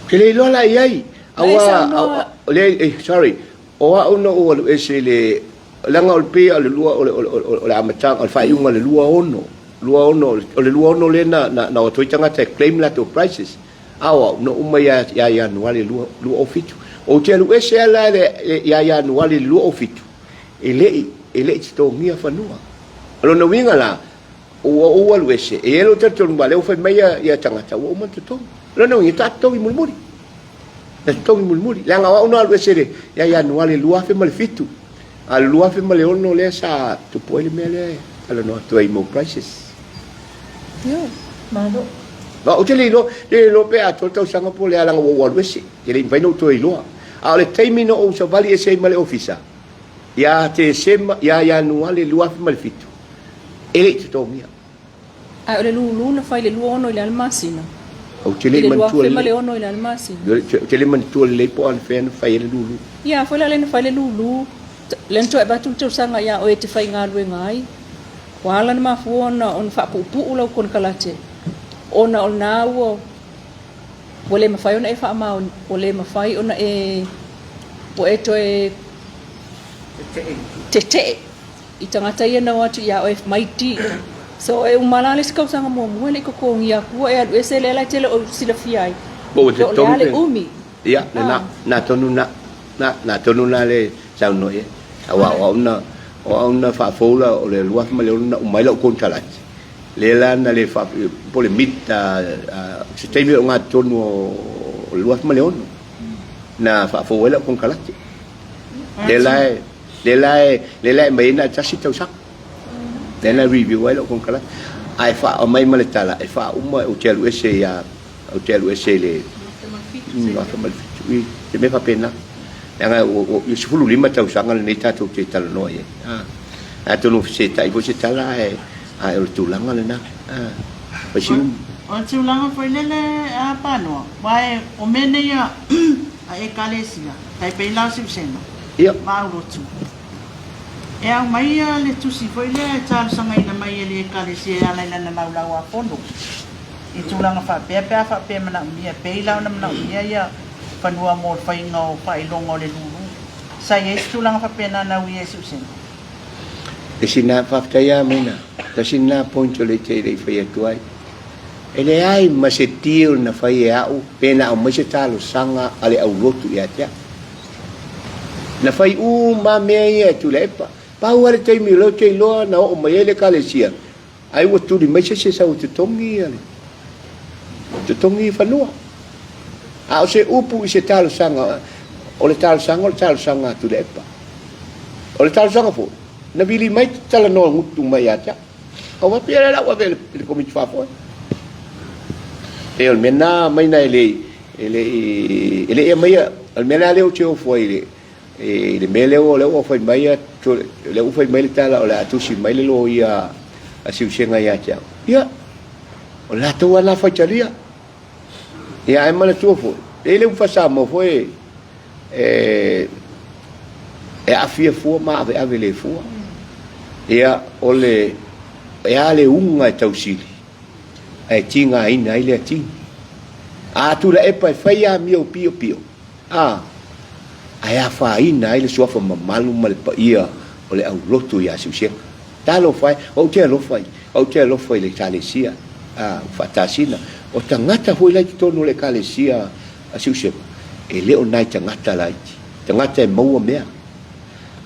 kele lo la ia awa sorry o no o ese le langa o pe le lua o le amatang o fai unga le lua ono o le lua ono le na o toitanga te claim la to prices awa no umaya ya no le lua ofitu o te lu ese la le ya no le lua ofitu ele sto mia fanua lo no winga la o lu ese e lo te tonu vale o fai mai ya tangata o man to lo no ngi tato i mulmuri na tongi mulmuri langa wa una alwe sere ya no ale lua fe mal fitu al lua fe mal ono le sa tu poi mele ala no to mo prices mano ba o tele lo pe a to sanga po le ala wo alwe se ele vai no to lo ale termino o so vali ese mal ofisa ya te sema ya no ale lua fe mal fitu ele to mia a le lulu na fai le luono le almasina o tele mantua le ono ile almasi tele mantua le po an fen fai le lulu ya foi la le fai le lulu len to ba tu sanga ya o te fai ngalwe ngai wala na mafuona on fa pupu ulo kon kalate ona wo wole mafai ona e fa ma wole mafai ona e po eto e tete itangata yana watu ya o mighty so e umalale ska usanga mo le ko ngia ku e alu ese le la tele o sila fiai bo te tonu umi ya na tonu na le sa no ye awa ona o ona fa fola o le lua ma le ona mai lo kontalat le lana le fa pole mita se temi o nga tonu o lua ma le ona na fa fola kon kalati le lai mai na tasi tau sak le na review ai lo kon kalati ai fa o mai male tala ai fa uma o telu ese ya o telu ese le no fa mal fi te me fa pena nga o se fulu lima tau sanga le tatu te tala no ye a tonu se tai bo se tala ai o tulanga le na pa si o tulanga foi le a pano vai o mene ya a e kalesia tai pe la si sema ia ma o tu e a mai le tu si foi le tal sanga ina mai le kalesia ala ina na la wa fondo e tulanga fa pe mana mia pe la na mana mia ya Panoa Moala fai ngau fai longo le lulu. Sai e tulanga fa pena na wi e susen. e sina fa taya mena ta sina poncho le te le fai tuai ele ai ma se tio na fai au pena au ma se talo sanga ale au lotu ia tia na fai ma me ia Tuilaepa pa wale te mi lo te lo na o mai le kalesia ai wo tu di ma se sa o te tongi ale te tongi fanua a o se upu i se talo sanga o le talo sanga Tuilaepa o le talo sanga fo na vili mai tala no ngutu mai ata o wa pera la wa vele ko mi fa fo e o mena mai na ele e mai al mena le o che o fo ele le mele o le o fo mai le o fo mai tala o la tu si mai le lo ia a si usenga ia cha ia o la to na fa chalia ia ai mala tu fo ele o fa sa mo fo e a fia fo ma ave le fo ia ole ale unga e tausili ai tinga ina ile ting a Tuilaepa fai a mio pio ai a fa ina ile sofa mamalu mal pa ia ole au lotu ia susen talo fai o te lo fai le kalesia a fatasina o tangata foi lai tonu le kalesia a susen e le o nai tangata lai tangata e mau mea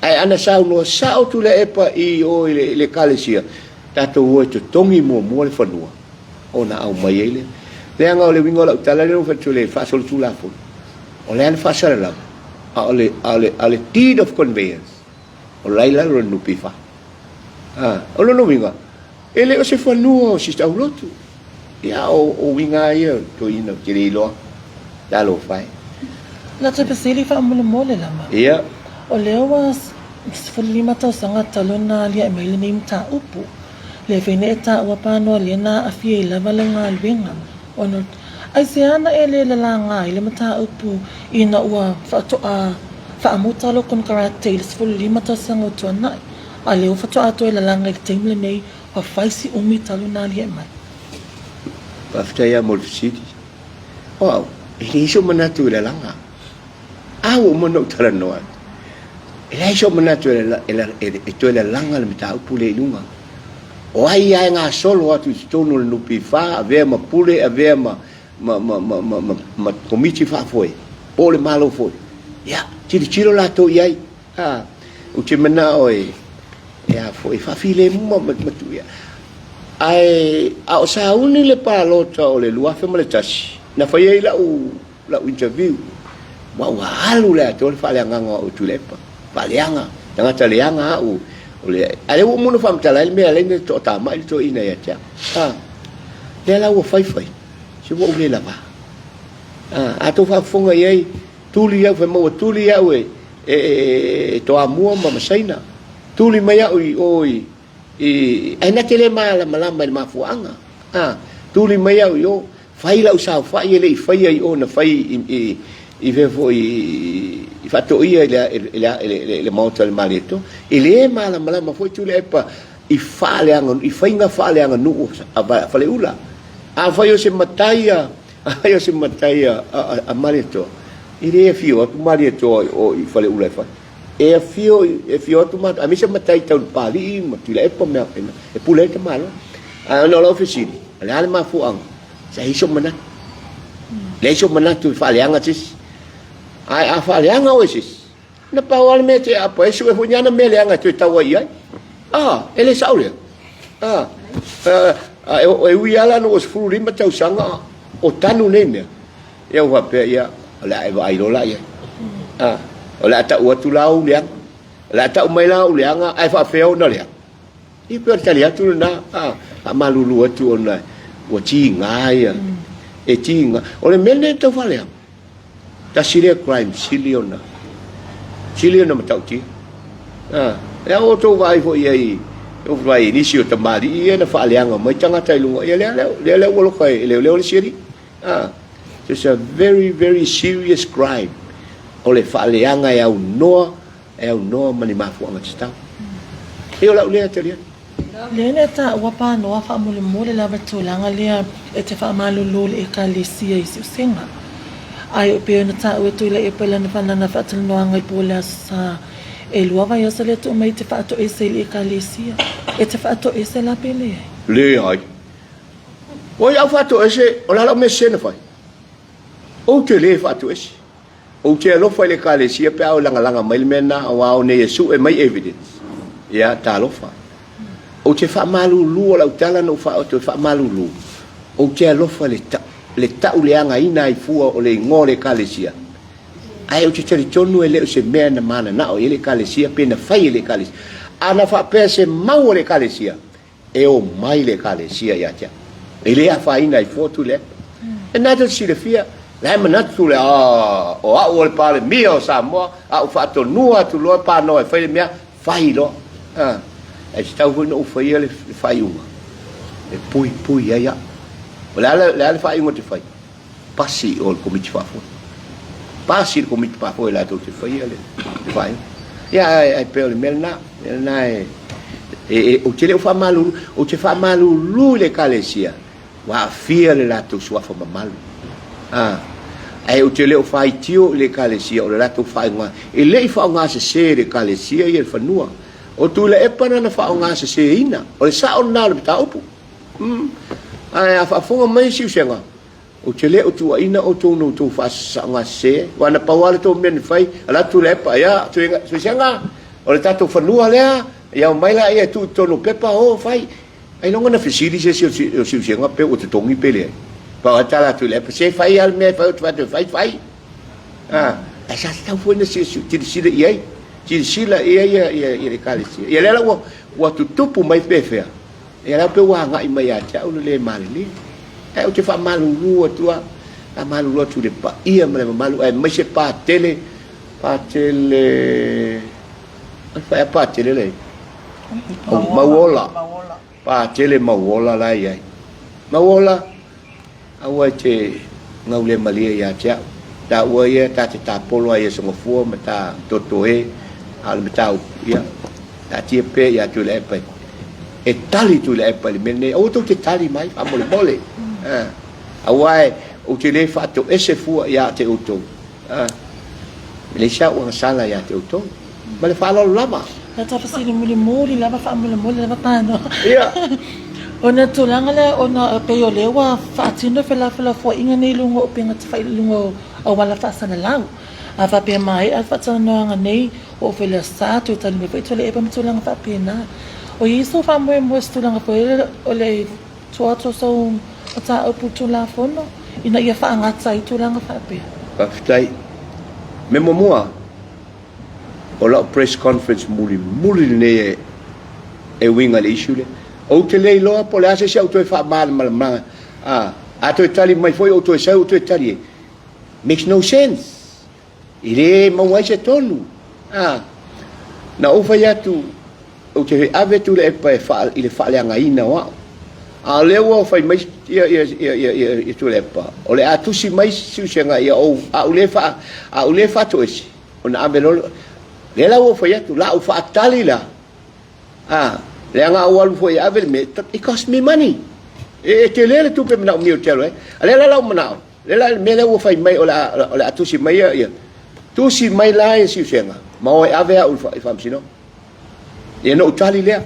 ai ana sa no sa o Tuilaepa i o le kalesia tato o te tongi mo le fanua ona au mai ele le anga le wingo la tala le fa tule fa sol tula fo o le an fa sala la ale deed of conveyance o laila ro no pifa o lo no winga ele o se fanua o si sta ulotu ya o winga ia to ina tiri lo da lo fai la te pesili fa mole la ma ia o leo was fulima tau sanga talona lia mai le nim ta upu le vene ta wa pano le na afie la valanga lwenga ono ai se ana ele la langa ile mata upu ina wa fa to a fa amuta lo kon karate le fulima tau sanga to na ale o fa to ato le langa le temle nei wa faisi umi talona lia mai after ya mol city wow ele iso manatu le langa au mono tala noa ele iso manatu ele langa le mata upu le lunga o ai nga solo atu tonu no pifa ave ma pule ave ma komiti fa foi o le malo foi ya tiro la to yai o te mena oi ya foi fa file mo tu ya ai a o sa uni le palota o le lua fe mo le tasi na fa yai la interview wa halu le to fa le nga o Tuilaepa fa le nga tanga tale nga o ole ale o muno fam tala me ale ne to ta mai to ina ya cha le la o fai se o le la ba a to fa fonga ye tuli ya fa mo tuli ya we to amua ma saina tuli mai oi ai na tele mala ma fuanga tuli mai yo fai la usa fai le fai ai ona fai i ve foi i fatto ia le monta il marito e le mala ma foi Tuilaepa i fale nga fale anga nu fale ula a fai o se mataia a marito i le fio tu marito o i fale ula fa e fio tu ma a mi se matai tau pali ma Tuilaepa me e pule te malo no lo officini ale ma fu ang sa iso mana le iso mana tu fale anga tis ai a fale anga oasis na pawal me te apa esu e punya na mele anga tu tawa ia ele saule e wiala no os furu lima tau sanga o tanu nei me ia wa pe ia la e vai lo la ia o la ta o tu lau liang la ta mai lau liang ai fa feo na liang i pe ta lia tu na malulu tu ona o chi ngai e chi nga o le mele to fa liang ta sile crime siliona matau ti ya o to vai fo ia o vai nisi o tamari ia na fa liang mai tanga tai lunga ia le o lo kai le siri it's a very very serious crime o le fa lianga e au no mani mafu anga tsta e o la le te le ta wa pa no fa mo le la batulanga le e te fa malulu e ka le sia isi senga ai pe na ta o Tuilaepa na fa na fa tl no anga pola sa e lua vai sa le to mai te fa to e se le ka le sia e te fa to e se la pele le ai o ia fa to e se o la me se na fai o te le fa to e se o te lo fa le ka le sia pe o langa mai mena o au ne Yesu e mai evidence ia ta lo fa o te fa malulu o la utala no fa o te fa malulu o te lo fa le tau leanga ina i fua o le ngore kalesia ai o te tari tonu e leo se mea na mana na o ele kalesia pe na fai ele kalesia ana fa pe se mau le kalesia e o mai le kalesia ya tia ele a fa ina i fua tu le e nata si le fia la manatu le o a o le pale mia o Samoa a o fa to nua tu lo pa no e fai le mea fai lo e stau no fai le fai uma e pui ya la fai mo te fai passi o komiti fa fo passi il komiti fa fo la to te fai le fai ya ai pe le melna e o te le fa malu lu le kalesia wa fia le la to sua fa malu ai o te le fai tio le kalesia o la to fai nga e le fa nga se le kalesia e fa nua o Tuilaepa na fa nga se ina o le sa ona le ta upu ai a fa fonga mai siu senga o te le o tua ina o tonu tu fa sanga se wana pawale to men fai ala Tuilaepa ya tu senga o le tato fanua lea ya mai la ia tu tonu pepa o fai ai longa na fisili se siu senga pe o te tongi pele pa tala Tuilaepa se fai al me fai a sa ta foi na se ti sila ia ti sila ia le kalisi ia la wa tupu mai pefa e la pe wa nga i mai ata o le mali e o te fa malu tua a malu tu le pa ia me malu e mai se pa tele fa tele le o mawola pa tele mawola la ia mawola a wa te nga le mali ia ata ta wa ia ta te ta polo ia so fu me ta totoe al metau ia ta ti pe ia Tuilaepa e tali Tuilaepa le mene o to te tali mai fa mole awai o te le fa to ese fu ya te uto le sha o sala ya te uto ma le fa lo lama na ta fa sini muli lava fa muli lava pano ia ona tulanga le ona pe yo le wa fa tino fela fo inga nei lungo o penga te fa lungo o wala fa sana lau a fa pe mai a fa tsana nga nei o fela sa to tali me fa le e pa mtulanga fa pe na o iso fa mo stulanga po o le tuato so o ta o putu la fono ina ia fa anga tsai tulanga fa pe pa ftai me momoa o la press conference muli ne e winga le issue le o te lei loa po le ase se auto e fa mal a to tali mai foi auto e sa auto e tali makes no sense ile mawai se tonu na o fa ya tu o te ave Tuilaepa e fa ile fa le anga ina wa a le o fa mai ia Tuilaepa o le atusi mai siu senga ia o a ule fa to esi ona ave lo le la o fa ya tu la o fa tali la le anga o alu foi ave me it cost me money e te le tu pe na mi hotel le la mana le la me le o fa mai o la atusi mai ia tu si mai la siu senga ma o ave o fa sino e no tali le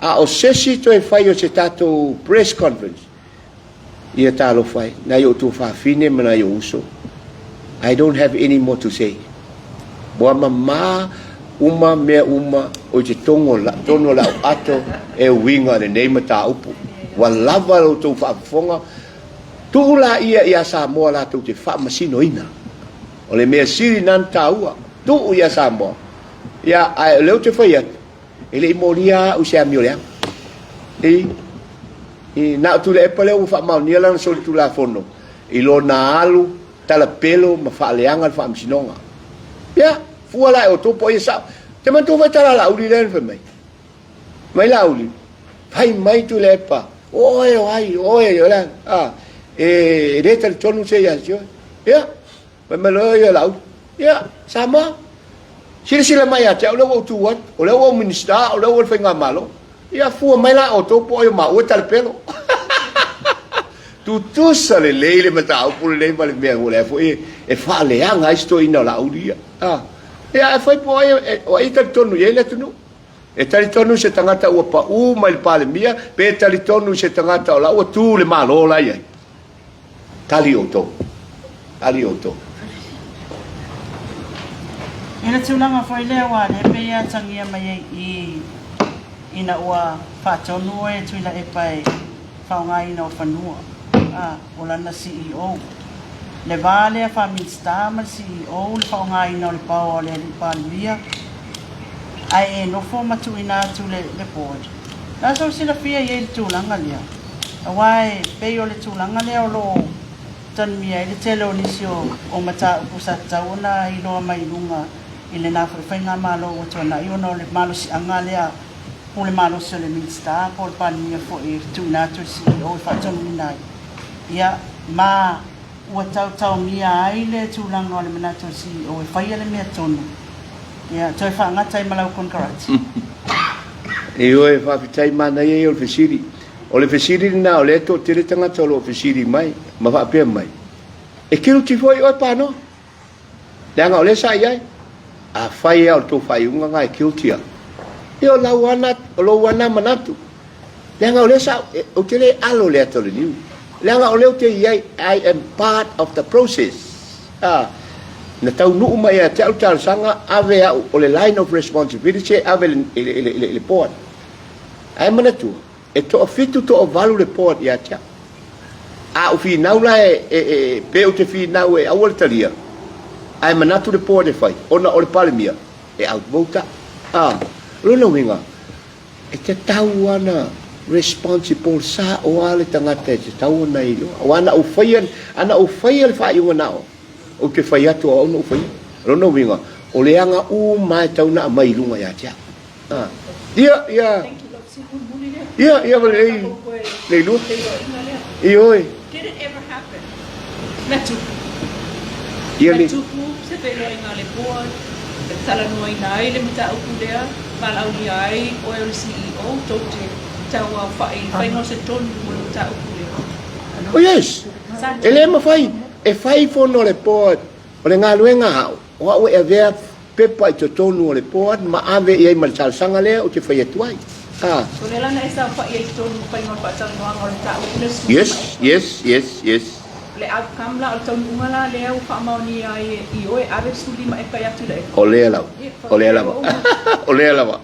a o sesi to e fai o se tato press conference ia talo fai na yo tu fa fine mana yo uso I don't have any more to say Boa mama uma mea uma o te tono la ato e winga le nei mata upu. Wa lava lo tau whaafonga. Tula ia Samoa la tau te whaamasino ina. O le mea siri nan taua. Tu ia Samoa. Ia leo te whai atu. E le imoria u se amioleang. I na Tuilaepa leo whaamaunia lana soli tu la fono. I lo na alu tala pelo ma whaaleanga le whaamasinonga. Ia, fua lai o topo ia sa. Te manto vai tala lauli len fe mai. Mai lauli. Vai mai Tuilaepa. Oe, la. E reta le tonu se ia sio. Ia, vai malo ia lau. Ia, sama. Sila mai ate, o leo o tuat, o leo o minista, o leo o whainga malo. Ia fua mai la o topo ia ma ua tala pelo. Tutusa le leile mata au pule le vale mea ngole fo e whaaleanga isto ina lauli ia. Ia e whai po o e tali tonu ia le tunu. E tali tonu se tangata ua pa u mai le pale mia, pe tali tonu se tangata o la ua tu le malola ia. Tali o to. Tali o to. Ina tūlanga whai lea wā, le pea tangia mai i ina ua whātonu e Tuilaepa e whaunga ina o whanua. O lana CEO. Le vale a whaminsta ma CEO le whaunga ina o le pao o le paluia. Ai e nofo matu ina atu le board. Nā so sila fia i e le tūlanga lea. A wai pei o le tūlanga lea o lo tanmia i le tele o nisi o mata upusa tauna i loa mai lunga i le nā whainga malo o tona i ono le malo si anga lea po le malo se le minsta po le paluia fo i tūna atu CEO i whaatonu minai. Ia ma ua tau mia ai le tūlanga o le manatu CEO e whaia le mea tonu. Ia toi whaangata i malau kon karati. E oe whaapitai mana i o le whesiri. O le whesiri na o le to tere tangata o lo whesiri mai, ma whaapea mai. E kiru tifoi oe pano. Leanga o le sa iai. A whai au tō whai unga ngai kiru tia. E o lau wana manatu. Leanga o le sa, o tere alo le ato le niu. Leanga o leo te iai, I am part of the process. Na tau nuu mai a te au sanga ave au o le line of responsibility ave le board. Ai manatu, e to fitu to valu le board ia tia. A u fi naula e pe o te fi nau e au le talia. Ai manatu le board e fai, ona o le palemia. E au vota. Lona winga. E te tau ana responsible sa o ale tangata e te tau ana ilo. O ana u whaia le whai unga nao. O te whai atu o ana u whaia. Lona winga. O le anga u mai tau na mai lunga ia tia. Ia vale le lu. Ioi. Did it ever happen? Metu. Ia le. Metu se pelo inga le board. Tala noi nai le mita uku lea. Malau ni ai o el CEO tote. Taua whai no se tonu mo le mita uku lea. Oh yes. Ele ma fai. E fai fono le board. O le ngā luenga hao. O au e vea pepa i te tonu o le board. Ma ave i ai malsal sanga lea o te whai atuai. So le lana e sa whai e tonu whai no whaatanu noanga o le ta uku le su. Yes. Le outcome la o tonu ungala lea u whaamaoni ai i oe ave suli ma e kai atu le. O lea lau. O lea lau.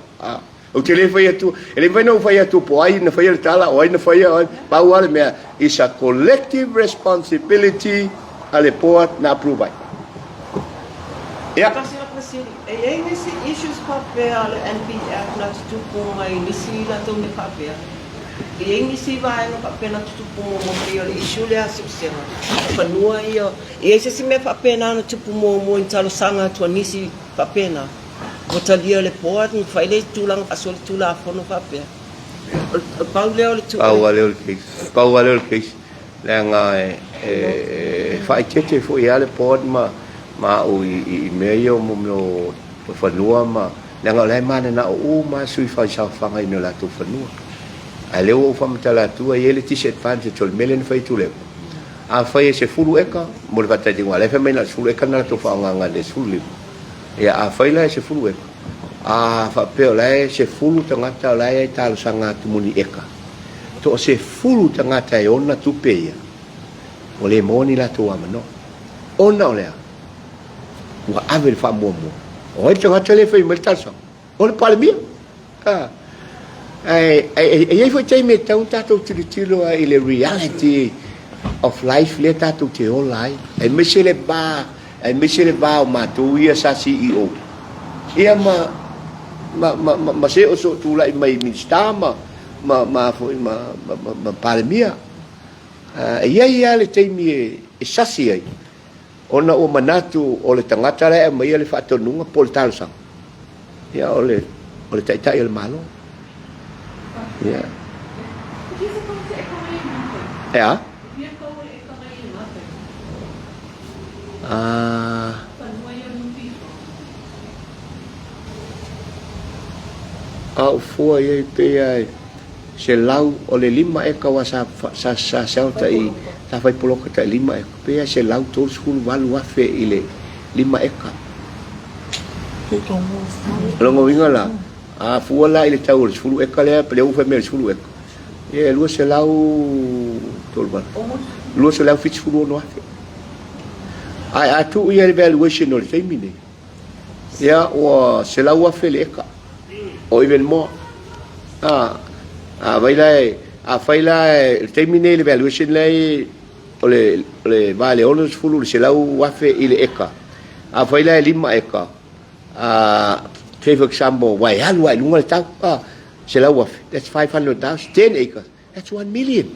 O te le whai atu. E le whaina u whai atu po ai na whai tala o ai na whai ai. Pau ale mea. It's a collective responsibility ale poa na approve ai. Kasi la presiri. E nisi issues papea le NPF na tutupunga i nisi la tau me papea. E nisi vai no papea na tutupunga mo pria le issue le asipsena. Panua ia. E se si me papea na tutupunga mo in talo sanga tua nisi papea na. Mo talia le poa ni fai le tulang asol tula fono papea. Pau leo le tu. Pau leo le case. Lenga fai tete fo ia le poa ma o i meio mo whanua ma lenga lai mana na o ma sui fai sa whanga ino la tu whanua a leo o whamatala tua i ele tisi advantage o le mele ni whai tule a whai e se furu eka mo le vatai tinga le whamai na furu eka na tu whaanganga le sulu ia a whai lai se furu eka a whapeo lai se furu tangata lai ai talo sanga tumuni eka to se furu tangata e ona tupeia o le moni la tu amano ona o lea wa ave le wha mua O te ngata le fai mai tasa. O le pale mia. Ai foi tai me tau tatou tilo i le reality of life le tatou te olai. Ai me se le ba o matou ia sa CEO. Ia ma se o so tu lai mai minister ma pale mia. Ia le taimi e sasi ai. Ona o manatu o le tangata le mai le faatonunga pol talsang. Ia o le taitai le malo. Ia. Ya. Au fua ia pe ai se lau o le lima e kawa sa tai ta fai poloka ta lima e pe se lau tol skul walu afe ile lima eka longo winga la a fua la ile tau skul eka le pe u fe me skul eka e lu se lau tol ba lu se lau fit skul no afe ai atu ia evaluation no le taimine ia o se lau afe le eka o even more vai lai termine le evaluation lai le vale honors fulu se lau wafe ile eka vai lai lima eka for example wai halu ai lunga tau se lau wafe that's 500,000 10 acres that's 1 million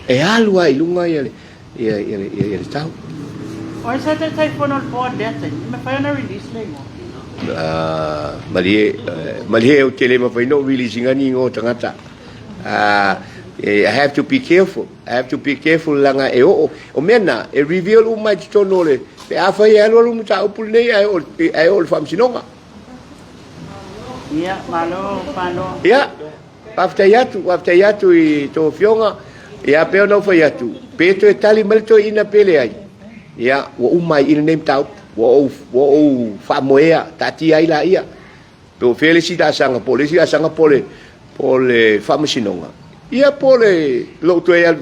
e halu ai lunga ia tau Oi sa te tai fono po dete me fai na release le mo Malie o tele ma fai no releasing ani ngo tangata. I have to be careful. Langa e o mena e reveal o mai tono le. Pe afa ia lo lu ta upul nei ai o fam sinonga. Ia malo. Ia. After yatu I to fionga. Ia pe no fai yatu. Pe to e tali malto ina pele ai. Ia o umai il name tau. Wo fa moea tati ai la ia to felicita sanga pole fa masinonga ia pole lo to ia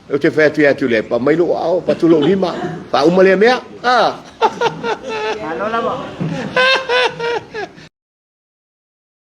o te fa tu le pa mai lo pa tu lo lima fa umale mea Ano la mo